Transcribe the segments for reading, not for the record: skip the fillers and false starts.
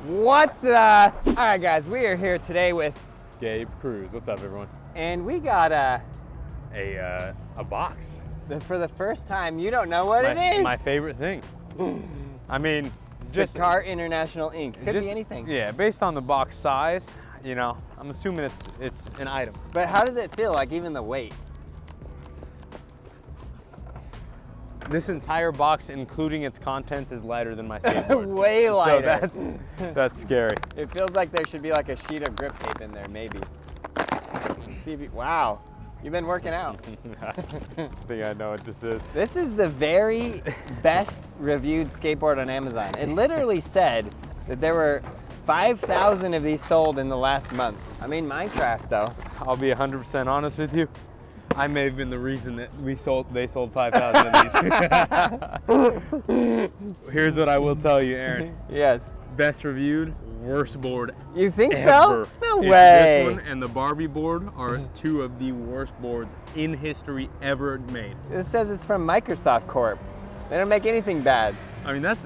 What the? All right, guys, we are here today with Gabe Cruz. What's up, everyone? and we got a box. for the first time. You don't know what it is. My favorite thing. I mean, just Car International Inc. Could be anything. Yeah, based on the box size, you know, I'm assuming it's an item. But how does it feel? Like even the weight? This entire box, including its contents, is lighter than my skateboard. Way lighter. So that's scary. It feels like there should be like a sheet of grip tape in there, maybe. See if you, wow, you've been working out. I think I know what this is. This is the very best reviewed skateboard on Amazon. It literally said that there were 5,000 of these sold in the last month. I mean, Minecraft though. I'll be 100% honest with you. I may have been the reason that they sold 5,000 of these. Here's what I will tell you, Aaron. Yes. Best reviewed, worst board You think ever. so? No It's way. This one and the Barbie board are two of the worst boards in history ever made. It says it's from Microsoft Corp. They don't make anything bad. I mean, that's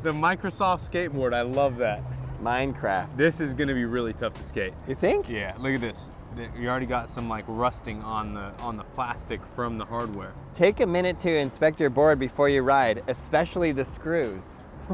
the Microsoft skateboard. I love that. Minecraft. This is gonna be really tough to skate. You think? Yeah, look at this. You already got some like rusting on the plastic from the hardware. Take a minute to inspect your board before you ride, especially the screws.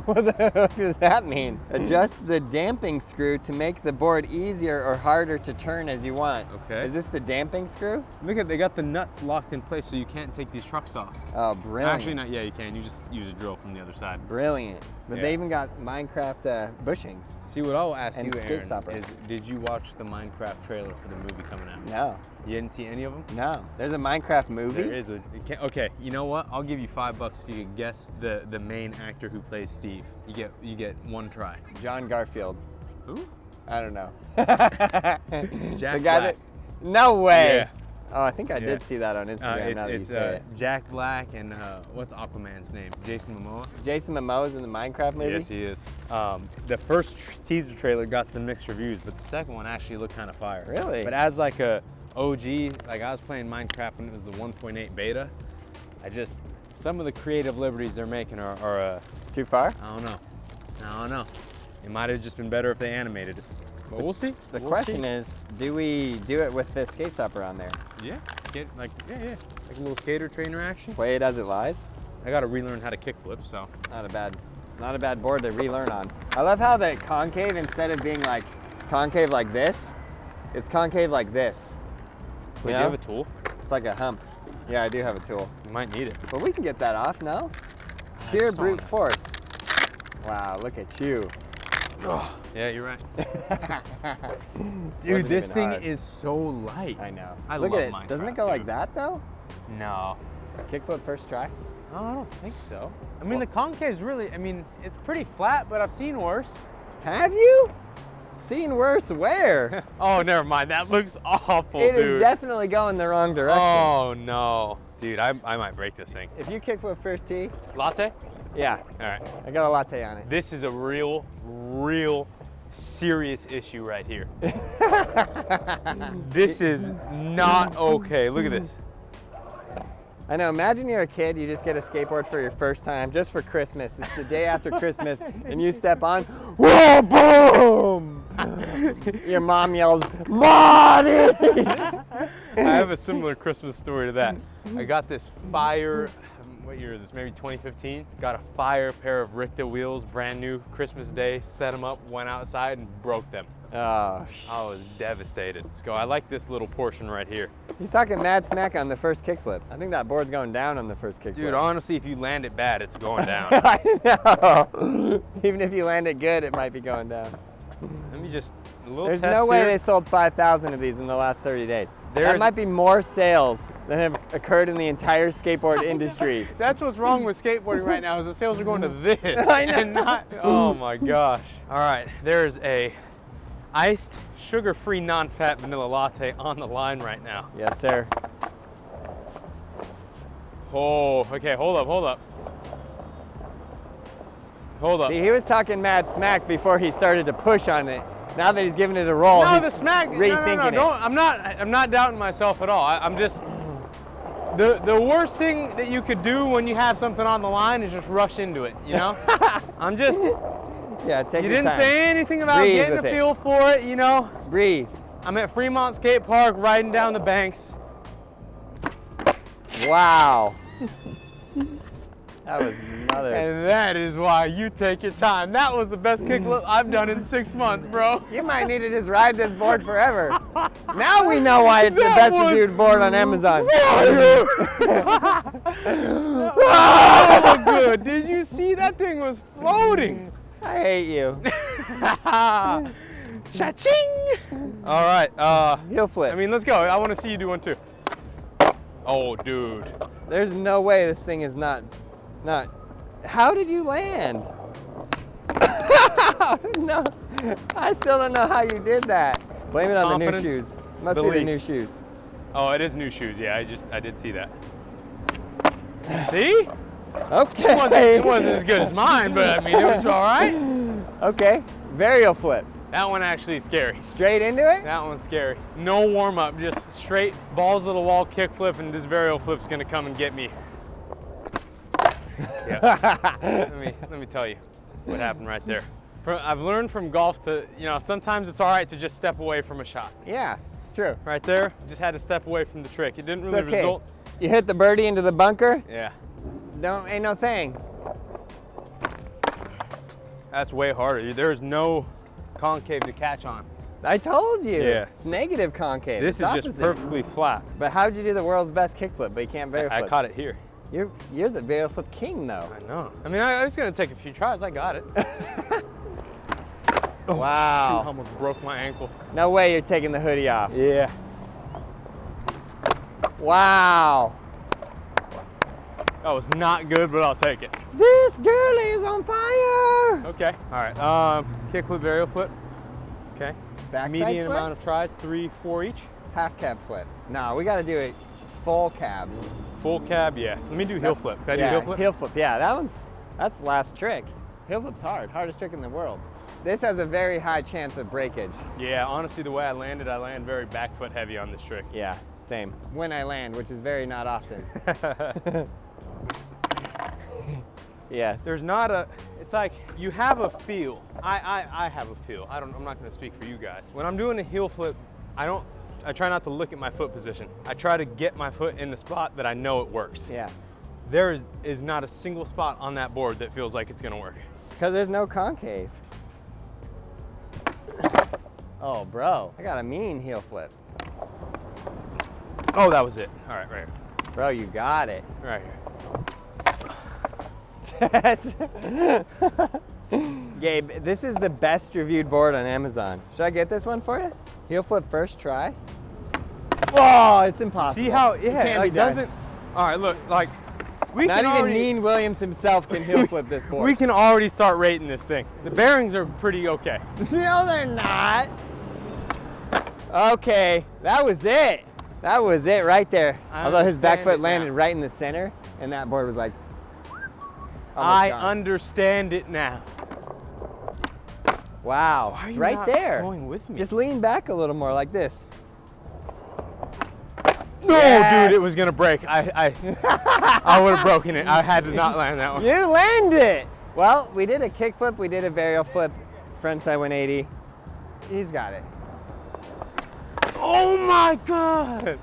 What the heck does that mean? Adjust the damping screw to make the board easier or harder to turn as you want. Okay. Is this the damping screw? Look at, they got the nuts locked in place so you can't take these trucks off. Oh, brilliant. Actually, not. Yeah, you can. You just use a drill from the other side. Brilliant. But Yeah. they even got Minecraft bushings. See, what I'll ask And you, skate Aaron, stopper. is did you watch the Minecraft trailer for the movie coming out? No. You didn't see any of them? No. There's a Minecraft movie? There is a. Okay, you know what? I'll give you $5 if you could guess the main actor who plays Steve. You get one try. John Garfield. Who? I don't know. Jack the guy Black. No way. Yeah. Oh, I think I Yeah. did see that on Instagram now that you say it. Jack Black and what's Aquaman's name? Jason Momoa. Jason Momoa's in the Minecraft movie? Yes, he is. The first teaser trailer got some mixed reviews, but the second one actually looked kind of fire. Really? But as like a OG, like I was playing Minecraft when it was the 1.8 beta, some of the creative liberties they're making are Too far? I don't know. It might have just been better if they animated it. But we'll see. The question is, do we do it with the skate stopper on there? Yeah, like a little skater trainer action. Play it as it lies? I got to relearn how to kickflip, so. Not a bad board to relearn on. I love how the concave, instead of being like concave like this, it's concave like this. Wait, do you have a tool? It's like a hump. Yeah, I do have a tool. You might need it. But we can get that off, no? Sheer saw brute that. force. Wow, look at you. Yeah, you're right. Dude, Wasn't this even thing hard. is so light. I know. I look love at it. Minecraft, Doesn't it go like dude. that though? No. Kickflip first try? Oh, I don't think so. I mean, the concave's really, it's pretty flat, but I've seen worse. Have you? Seen worse where? Oh, never mind. That looks awful, It dude. is definitely going the wrong direction. Oh, no. Dude, I might break this thing. If you kickflip first tee, Latte? yeah, All right. I got a latte on it. This is a real serious issue right here. This is not okay. Look at this. I know, imagine you're a kid, you just get a skateboard for your first time, just for Christmas. It's the day after Christmas, and you step on, whoa, boom! Your mom yells, Marty! I have a similar Christmas story to that. I got this fire, what year is this, maybe 2015? Got a fire pair of Richta wheels, brand new, Christmas Day, set them up, went outside and broke them. Oh, I was devastated. So I like this little portion right here. he's talking mad smack on the first kickflip. I think that board's going down on the first kickflip. Dude, honestly, if you land it bad, it's going down. I know. Even if you land it good, it might be going down. Let me just, a little There's test no way here. they sold 5,000 of these in the last 30 days. That There's- might be more sales than have occurred in the entire skateboard industry. That's what's wrong with skateboarding right now is the sales are going to this. I know. And not, oh my gosh. All right, there's a iced, sugar-free, non-fat vanilla latte on the line right now. Yes, sir. Oh, okay, hold up. Hold up. See, he was talking mad smack before he started to push on it. Now that he's giving it a roll, No, he's the smack, rethinking no, it. I'm not doubting myself at all. I'm just, the worst thing that you could do when you have something on the line is just rush into it, you know? Yeah, take You your didn't time. say anything about Breathe getting with a it. feel for it, you know? Breathe. I'm at Fremont Skate Park riding down the banks. Wow. That was mother. And that is why you take your time. That was the best kickflip I've done in 6 months, bro. You might need to just ride this board forever. Now we know why it's the That best was reviewed board on Amazon. Oh, good. Did you see that thing was floating? I hate you. Cha-ching! All right. Heel flip. I mean, let's go. I want to see you do one too. Oh, dude. There's no way this thing is not. How did you land? No, I still don't know how you did that. Blame it on the new Confidence, shoes. Must be the belief. new shoes. Oh, it is new shoes. Yeah, I did see that. See? Okay. It wasn't as good as mine, but I mean, it was all right. Okay, varial flip. That one actually is scary. Straight into it? That one's scary. No warm up, just straight balls to the wall kick flip, and this varial flip's gonna come and get me. Yeah. let me tell you what happened right there. I've learned from golf to, you know, sometimes it's all right to just step away from a shot. Yeah, it's true. Right there, just had to step away from the trick. It didn't It's really okay. result. You hit the birdie into the bunker? Yeah. Ain't no thing. That's way harder. There's no concave to catch on. I told you. Yeah. It's negative concave. This It's is just opposite. perfectly flat. But how'd you do the world's best kickflip, but you can't varial flip? I caught it here. You're the varial flip king, though. I know. I mean, I was gonna take a few tries. I got it. Shoot, Wow. almost broke my ankle. No way you're taking the hoodie off. Yeah. Wow. That was not good, but I'll take it. This girl is on fire. Okay. All right. Kickflip, varial flip. Okay. Backside Median flip? amount of tries, 3, 4 each. Half cab flip. No, we got to do a full cab. Full cab, yeah. Let me do heel flip. Can I do heel flip? Heel flip. Yeah, that's the last trick. Heel flip's hard. Hardest trick in the world. This has a very high chance of breakage. Yeah, honestly, the way I land very back foot heavy on this trick. Yeah, same. When I land, which is very not often. Yes. There's not a, it's like you have a feel. I have a feel. I'm not gonna speak for you guys. When I'm doing a heel flip, I try not to look at my foot position. I try to get my foot in the spot that I know it works. Yeah. There is not a single spot on that board that feels like it's gonna work. It's because there's no concave. Oh, bro. I got a mean heel flip. Oh, that was it. All right, right here. Bro, you got it. Right here. Gabe, this is the best reviewed board on Amazon. Should I get this one for you? Heel flip first try. Oh, it's impossible. See how, It yeah, can't like be done. doesn't, all right, look, like, we Not can even already, Neen Williams himself can heel flip this board. we can already start rating this thing. The bearings are pretty okay. No, they're not. Okay, that was it. That was it right there. I Although his back understand foot it landed now. right in the center, and that board was like, I gone. understand it now. Wow, Why are it's you right not there. going with me? Just lean back a little more like this. No, Yes. dude, it was gonna break. I would have broken it. I had to not land that one. You landed it. Well, we did a kick flip, we did a varial flip, frontside 180. He's got it. Oh my god,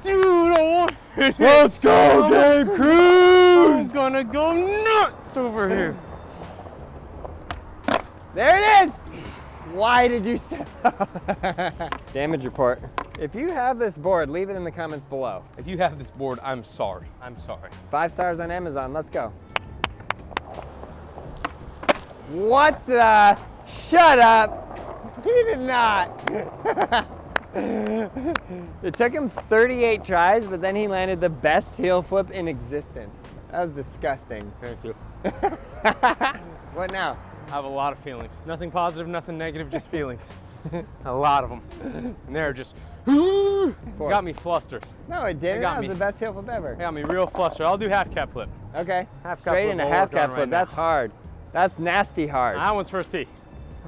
dude! I want it. Let's go, Gabe I'm Cruz! gonna go nuts over here. There it is! Why did you say Damage report. If you have this board, leave it in the comments below. If you have this board, I'm sorry. I'm sorry. 5 stars on Amazon, let's go. What the? Shut up! He did not. It took him 38 tries, but then he landed the best heel flip in existence. That was disgusting. Thank you. What now? I have a lot of feelings. Nothing positive, nothing negative, just feelings. A lot of them. And they're just, got me flustered. No, it didn't. got That was me. the best heel flip ever. Got me real flustered. I'll do half cap flip. Okay. Half cap Straight flip into we'll half work on cap right flip. now. That's hard. That's nasty hard. That one's first tee.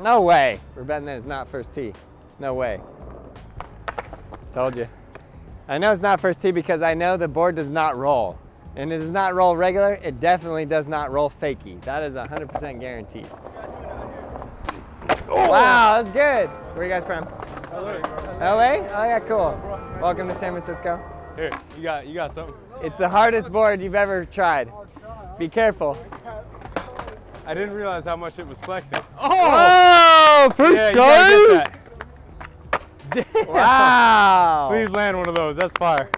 No way. We're betting that it's not first tee. No way. Told you. I know it's not first tee because I know the board does not roll. And it does not roll regular. It definitely does not roll fakey. That is 100% guaranteed. Wow, that's good. Where are you guys from? LA? Oh yeah, cool. Welcome to San Francisco. Here, you got something. It's the hardest board you've ever tried. Be careful. I didn't realize how much it was flexing. Oh! First Yeah, you try? gotta get that. Damn. Wow! Please land one of those. That's fire.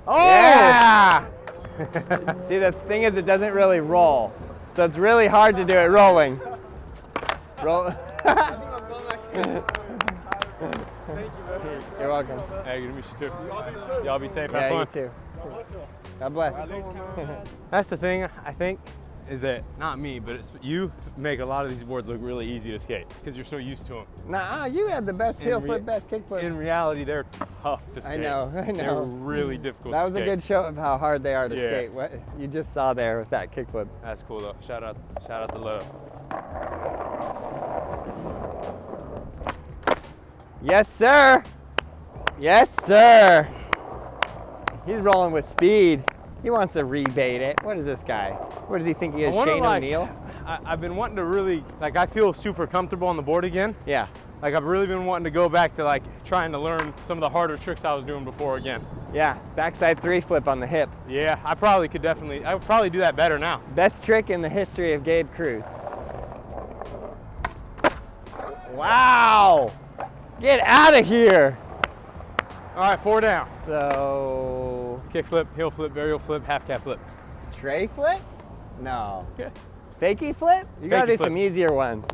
Oh! Yeah! See, the thing is, it doesn't really roll. So it's really hard to do it rolling. Roll. You're welcome. Hey, good to meet you too. Y'all be safe. Have Yeah, fun. you too. God bless. That's the thing, I think, is that not me, but you make a lot of these boards look really easy to skate because you're so used to them. Nah, you had the best heel flip, best kick flip. In reality, they're tough to skate. I know. They're really difficult That to was skate. a good show of how hard they are to Yeah. skate. What you just saw there with that kick flip. That's cool though. Shout out to Love. Yes, sir. Yes, sir. He's rolling with speed. He wants to rebate it. What is this guy? What does he think he is, Shane O'Neill? I've been wanting to really, like, I feel super comfortable on the board again. Yeah. Like, I've really been wanting to go back to, like, trying to learn some of the harder tricks I was doing before again. Yeah, backside 3 flip on the hip. Yeah, I would probably do that better now. Best trick in the history of Gabe Cruz. Wow! Get out of here! All right, 4 down. So, Kick flip, heel flip, varial flip, half cab flip. tray flip? No. Okay. Fakie flip? You gotta do Fakie some flips. easier ones.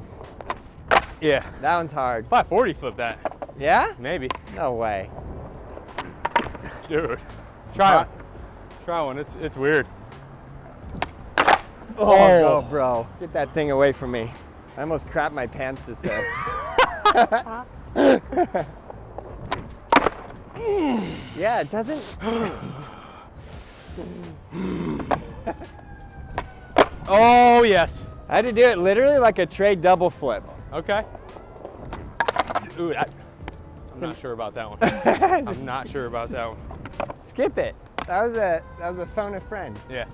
Yeah. That one's hard. 540 flip that. Yeah? Maybe. No way. Dude. Try one. Try one. It's weird. Oh, no, bro. Get that thing away from me. I almost crapped my pants just there. Yeah, it doesn't. Oh, yes. I had to do it literally like a tray double flip. Okay. Ooh, I'm not sure about that one. I'm not sure about that one. Skip it. That was a phone a friend. Yeah.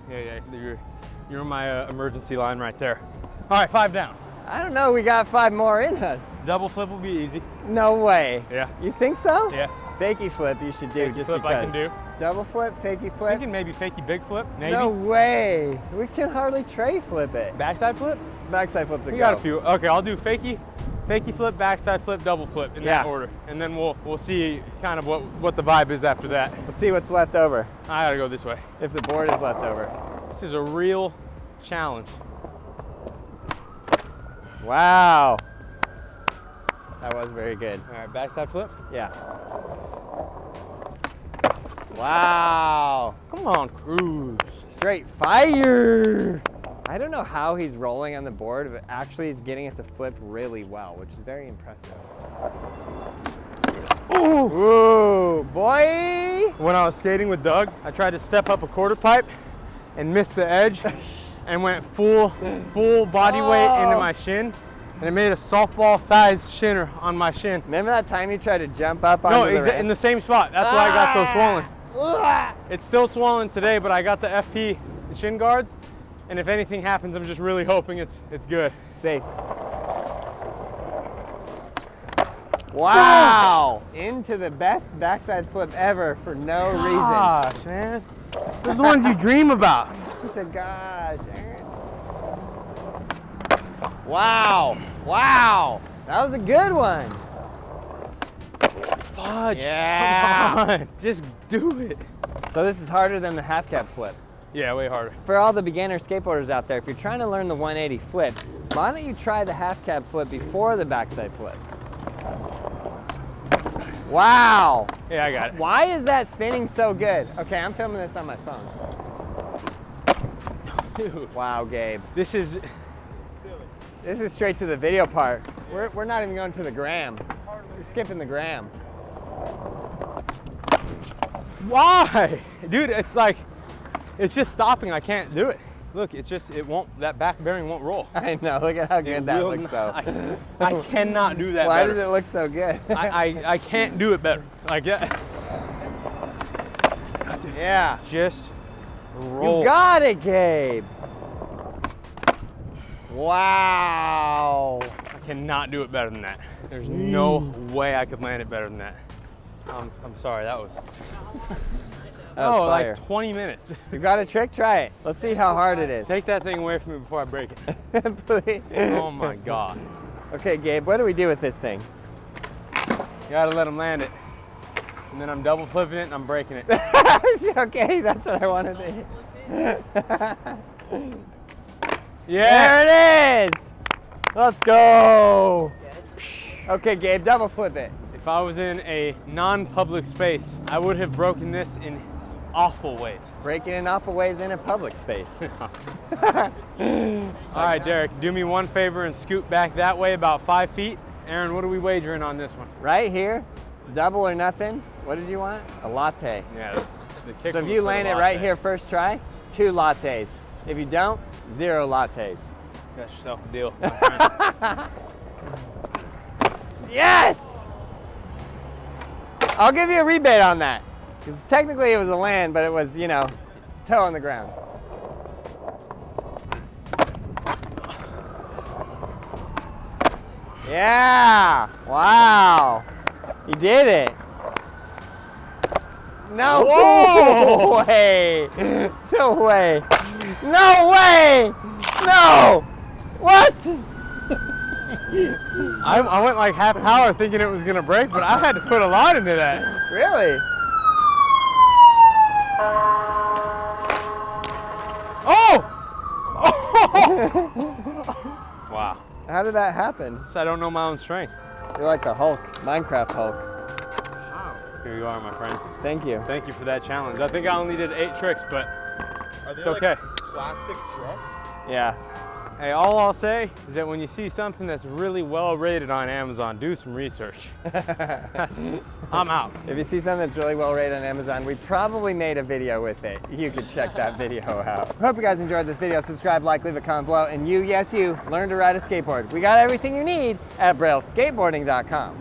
You're on my emergency line right there. All right, 5 down. I don't know, we got 5 more in us. Double flip will be easy. No way. Yeah. You think so? Yeah. Fakie flip you should do Fakie just flip because. I can do. Double flip, fakie flip. Thinking maybe fakie big flip, maybe. No way. We can hardly tray flip it. Backside flip? Backside flip's a We go. got a few. Okay, I'll do fakie flip, backside flip, double flip in that Yeah. order. And then we'll see kind of what the vibe is after that. We'll see what's left over. I gotta go this way. If the board is left over. This is a real challenge. Wow. That was very good. All right, backside flip. Yeah. Wow. Come on, Cruz. Straight fire. I don't know how he's rolling on the board, but actually he's getting it to flip really well, which is very impressive. Ooh, boy. When I was skating with Doug, I tried to step up a quarter pipe and missed the edge and went full body weight into my shin. And it made a softball-sized shinner on my shin. Remember that time you tried to jump up onto the ramp? In the same spot. That's why I got so swollen. Ah. It's still swollen today, but I got the FP shin guards. And if anything happens, I'm just really hoping it's good. Safe. Wow! Into the best backside flip ever for no reason. Gosh, man. Those are the ones you dream about. He said, gosh, Aaron. Wow! Wow! That was a good one. Fudge. Yeah. Come on. Just do it. So this is harder than the half cab flip. Yeah, way harder. For all the beginner skateboarders out there, if you're trying to learn the 180 flip, why don't you try the half cab flip before the backside flip? Wow! Yeah, I got it. Why is that spinning so good? Okay, I'm filming this on my phone. Dude, Wow, Gabe. this is silly. This is straight to the video part. We're not even going to the gram. We're skipping the gram. why, dude? It's like it's just stopping. I can't do it. Look, it won't. That back bearing won't roll. I know. Look at how good It that will looks. not- So. I cannot do that. Why better. does it look so good? I can't do it better. Like yeah. Yeah. Just roll. You got it, Gabe. Wow. I cannot do it better than that. There's no way I could land it better than that. I'm sorry, that was fire. like 20 minutes. You got a trick? Try it. Let's see how hard it is. Take that thing away from me before I break it. Please. Oh my God. Okay, Gabe, what do we do with this thing? You gotta let him land it. And then I'm double flipping it and I'm breaking it. Okay, that's what I wanted to hear. Yeah. There it is. Let's go. Okay, Gabe, double flip it. If I was in a non-public space, I would have broken this in awful ways. Breaking in awful ways in a public space. All right, Derek, do me one favor and scoot back that way about 5 feet. Aaron, what are we wagering on this one? Right here, double or nothing. What did you want? A latte. Yeah, the kick So if was you for land the it right latte. here first try, 2 lattes. If you don't, 0 lattes. Got yourself a deal, my friend. Yes! I'll give you a rebate on that. Because technically it was a land, but it was, you know, toe on the ground. Yeah! Wow! You did it! No way! No way! No way! No! What? I went like half power thinking it was gonna break, but I had to put a lot into that. Really? Oh! Wow. How did that happen? I don't know my own strength. You're like the Hulk, Minecraft Hulk. Here you are, my friend. Thank you. Thank you for that challenge. I think I only did 8 tricks, but it's okay. Like plastic trucks? Yeah. Hey, all I'll say is that when you see something that's really well rated on Amazon, do some research. I'm out. If you see something that's really well rated on Amazon, we probably made a video with it. You could check that video out. Hope you guys enjoyed this video. Subscribe, like, leave a comment below, and you, yes you, learn to ride a skateboard. We got everything you need at BrailleSkateboarding.com.